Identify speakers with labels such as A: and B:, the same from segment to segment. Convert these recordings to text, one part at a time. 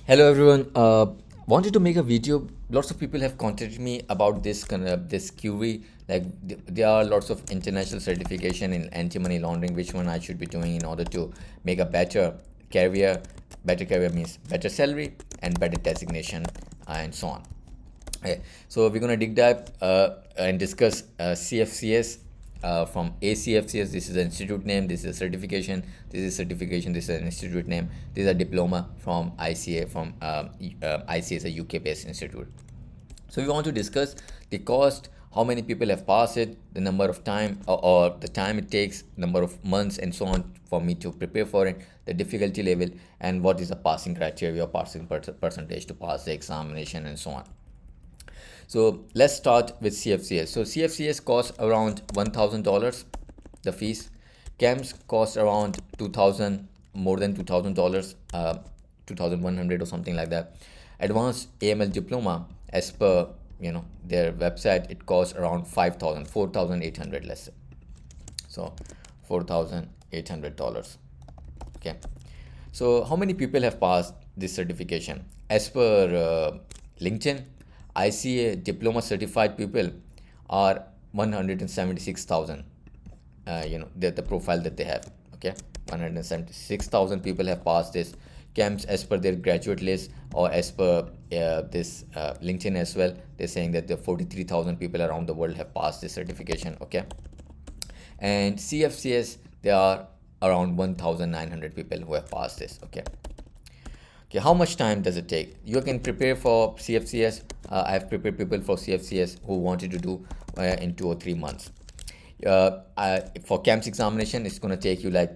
A: Hello everyone. Wanted to make a video. Lots of people have contacted me about this kind of this QV. Like there are lots of international certification in anti-money laundering. Which one I should be doing in order to make a better career? Better career means better salary and better designation and so on. Okay, so we're gonna dig dive and discuss CFCS from ACFCS. This is an institute name. This is a certification. This is certification. This is an institute name. This is a diploma from ICA. From ICA is a UK-based institute. So we want to discuss the cost, how many people have passed it, the number of time or the time it takes, number of months and so on for me to prepare for it, the difficulty level, and what is the passing criteria or passing percentage to pass the examination and so on. So let's start with CFCS. So CFCS costs around $1,000, the fees. CAMS costs around $2,000, more than $2,000, 2,100 or something like that. Advanced AML diploma, as per their website, it costs around 5,000, 4,800, let's say. So $4,800. Okay. So how many people have passed this certification? As per LinkedIn, ICA diploma certified people are 176,000. The profile that they have. Okay, 176,000 people have passed this. CAMS, as per their graduate list or as per this LinkedIn as well, they're saying that the 43,000 people around the world have passed this certification. Okay, and CFCS, there are around 1,900 people who have passed this. Okay, how much time does it take? You can prepare for CFCS. I have prepared people for CFCS who wanted to do in 2 or 3 months. For CAMS examination, it's going to take you like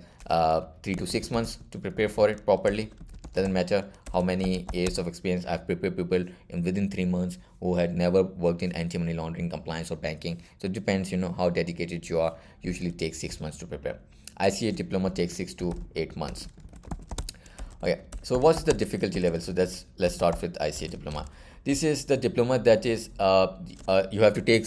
A: 3 to 6 months to prepare for it properly. Doesn't matter how many years of experience. I've prepared people in within 3 months who had never worked in anti-money laundering, compliance, or banking. So it depends, how dedicated you are. Usually takes 6 months to prepare. ICA diploma takes 6 to 8 months. Okay, so what's the difficulty level? So let's start with ICA diploma. This is the diploma that is you have to take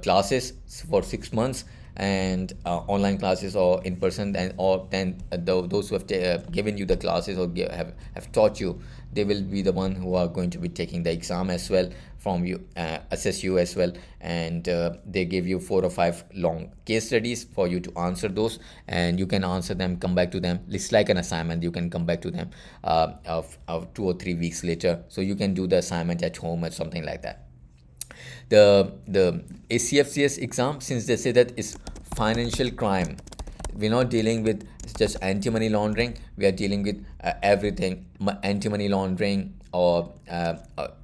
A: classes for 6 months and online classes or in person, and or then those who have given you the classes or have taught you, they will be the one who are going to be taking the exam as well from you, assess you as well, and they give you 4 or 5 long case studies for you to answer those, and you can answer them, come back to them. It's like an assignment. You can come back to them of 2 or 3 weeks later, so you can do the assignment at home or something like that. The ACFCS exam, since they say that it's financial crime, we're not dealing with just anti-money laundering. We are dealing with everything: anti-money laundering or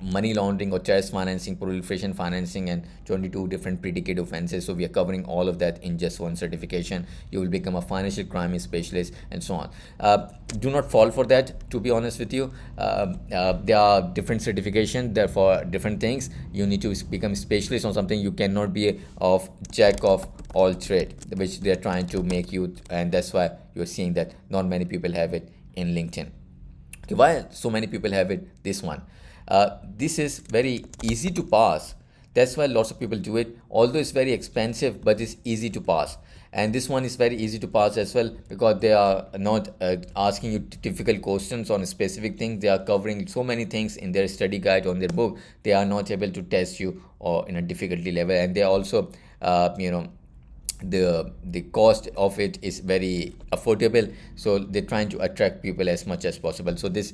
A: money laundering or terrorist financing, proliferation financing, and 22 different predicate offenses. So we are covering all of that in just one certification. You will become a financial crime specialist and so on. Do not fall for that, to be honest with you. There are different certifications there for different things. You need to become specialist on something. You cannot be of jack of all trade, which they are trying to make you, and that's why you're seeing that not many people have it in LinkedIn. Okay, why so many people have it? This one, this is very easy to pass. That's why lots of people do it. Although it's very expensive, but it's easy to pass. And this one is very easy to pass as well, because they are not asking you difficult questions on a specific thing. They are covering so many things in their study guide, on their book. They are not able to test you or in a difficulty level, and they are also the cost of it is very affordable, so they're trying to attract people as much as possible. So this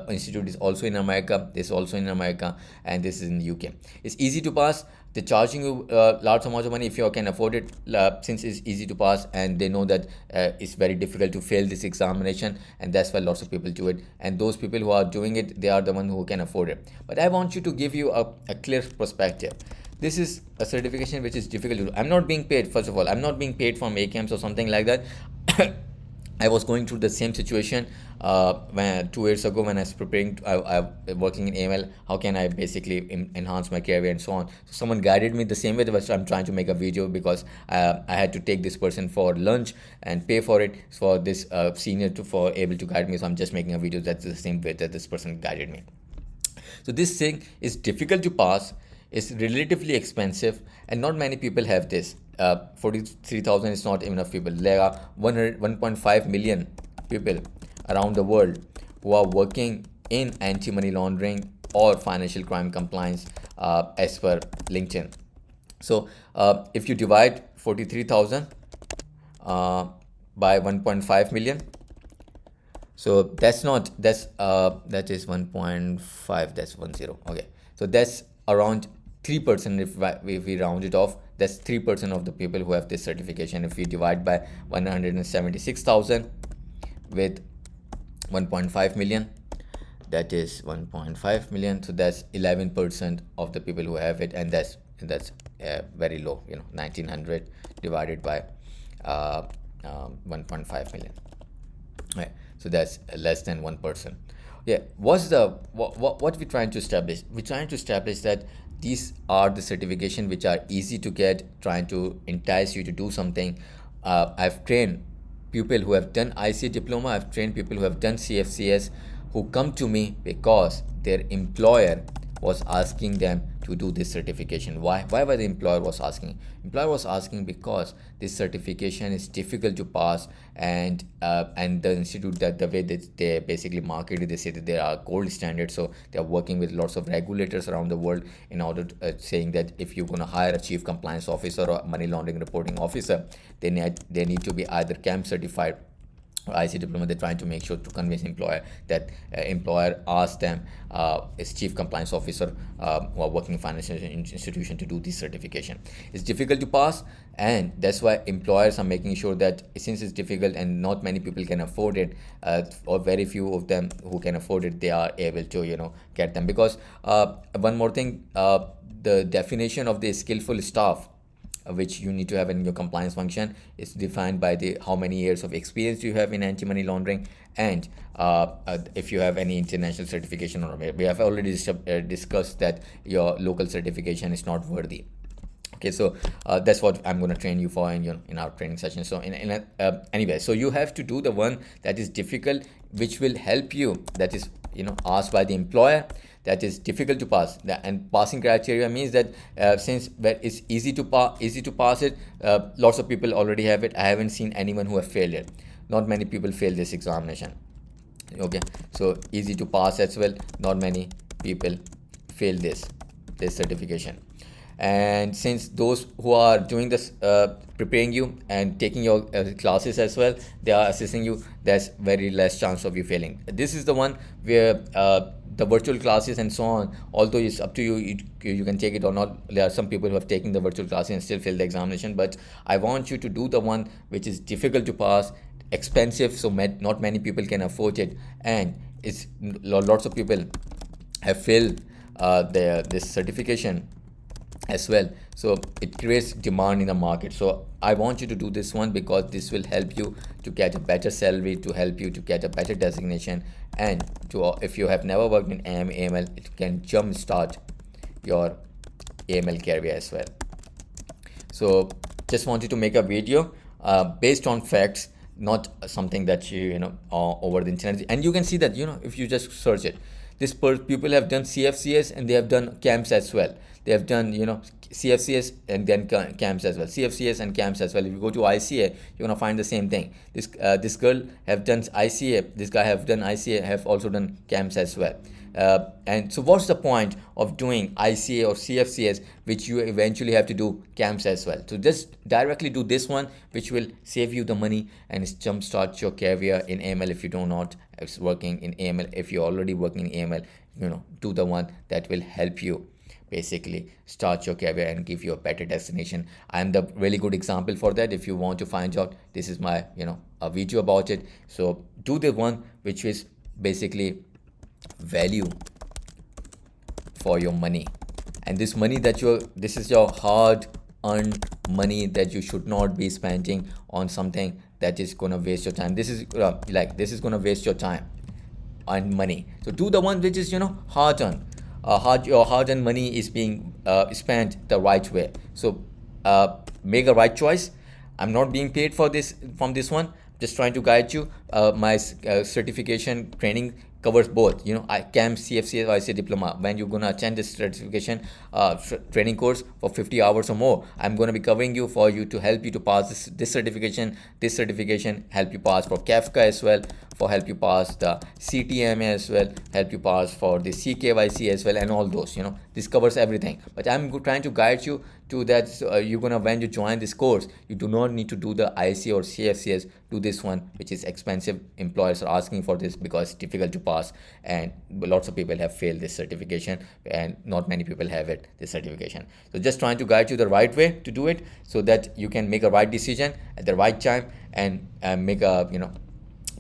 A: institute is also in America, this is also in America, and this is in the UK. It's easy to pass. They're charging you large amounts of money if you can afford it, since it's easy to pass, and they know that it's very difficult to fail this examination, and that's why lots of people do it. And those people who are doing it, they are the one who can afford it. But I want you to give you a clear perspective. This is a certification which is difficult to do. I'm not being paid. First of all, I'm not being paid from ACAMS or something like that. I was going through the same situation when 2 years ago, when I was preparing. I working in AML. How can I basically enhance my career and so on? So someone guided me the same way. So I'm trying to make a video, because I had to take this person for lunch and pay for it, for this senior for able to guide me. So I'm just making a video that's the same way that this person guided me. So this thing is difficult to pass. It's relatively expensive, and not many people have this. 43,000 is not enough people. There are 1.5 million people around the world who are working in anti-money laundering or financial crime compliance as per LinkedIn. So if you divide 43,000 by 1.5 million, so that is 1.5, that's 10, okay, so that's around 3%. If we round it off, that's 3% of the people who have this certification. If we divide by 176,000 with 1.5 million, that is 1.5 million, so that's 11% of the people who have it, and that's very low, 1900 divided by 1.5 million. Right. So that's less than 1%. Yeah. What we're trying to establish? We're trying to establish that these are the certification which are easy to get, trying to entice you to do something. I've trained people who have done ICA diploma. I've trained people who have done CFCS, who come to me because their employer was asking them to do this certification. Why was the employer was asking? Employer was asking because this certification is difficult to pass, and the institute, that the way that they basically market it, they say that they are gold standard. So they are working with lots of regulators around the world in order to, saying that if you're going to hire a chief compliance officer or money laundering reporting officer, they need to be either CAMS certified or IC diploma. They're trying to make sure to convince employer that employer asks them as chief compliance officer who are working in financial institution to do this certification. It's difficult to pass, and that's why employers are making sure that since it's difficult and not many people can afford it, or very few of them who can afford it, they are able to get them. Because one more thing, the definition of the skillful staff which you need to have in your compliance function is defined by the how many years of experience you have in anti-money laundering, and if you have any international certification. Or we have already discussed that your local certification is not worthy. Okay, so that's what I'm going to train you for in our training session. So anyway, so you have to do the one that is difficult, which will help you, that is asked by the employer, that is difficult to pass. And passing criteria means that since it's easy to pass it, lots of people already have it. I haven't seen anyone who have failed it. Not many people fail this examination. Okay, so easy to pass as well. Not many people fail this certification. And since those who are doing this, preparing you and taking your classes as well, they are assessing you, there's very less chance of you failing. This is the one where the virtual classes and so on, although it's up to you, you can take it or not. There are some people who have taken the virtual classes and still fail the examination, but I want you to do the one which is difficult to pass, expensive, so not many people can afford it, and it's lots of people have failed this certification as well. So it creates demand in the market. So I want you to do this one because this will help you to get a better salary, to help you to get a better designation, and to if you have never worked in AML, it can jumpstart your AML career as well. So just wanted to make a video based on facts, not something that over the internet. And you can see that if you just search it, people have done CFCS and they have done CAMS as well. They have done CFCS and then CAMS as well. CFCS and CAMS as well. If you go to ICA, you're gonna find the same thing. This girl have done ICA. This guy have done ICA. Have also done CAMS as well. And so what's the point of doing ICA or CFCS, which you eventually have to do CAMS as well? So just directly do this one, which will save you the money and jumpstart your career in AML. If you do not working in AML, if you're already working in AML, do the one that will help you basically start your career and give you a better destination. I'm the really good example for that. If you want to find out, this is my a video about it. So do the one which is basically value for your money, and this money that this is your hard earned money that you should not be spending on something that is gonna waste your time. This is this is gonna waste your time and money. So do the one which is hard earned. Your hard-earned money is being spent the right way. So make a right choice. I'm not being paid for this from this one. Just trying to guide you. My certification training covers both. CAMS, CFCS, or ICA diploma. When you're gonna attend this certification training course for 50 hours or more, I'm gonna be covering you to help you to pass this certification. This certification help you pass for CAFCA as well, for help you pass the CTM as well, help you pass for the CKYC as well, and all those. This covers everything. But I'm trying to guide you to that. You're gonna, when you join this course, you do not need to do the ICA or CFCS. Do this one, which is expensive. Employers are asking for this because it's difficult to pass, and lots of people have failed this certification, and not many people have this certification. So just trying to guide you the right way to do it, so that you can make a right decision at the right time, and make a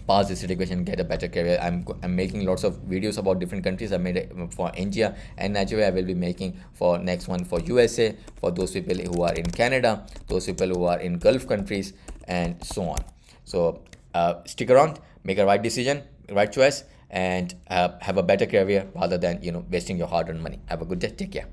A: pass this certification, get a better career. I'm making lots of videos about different countries. I made it for India and Nigeria. I will be making for next one for USA, for those people who are in Canada, those people who are in Gulf countries, and so on. So stick around, make a right decision, right choice, and have a better career rather than wasting your hard-earned money. Have a good day. Take care.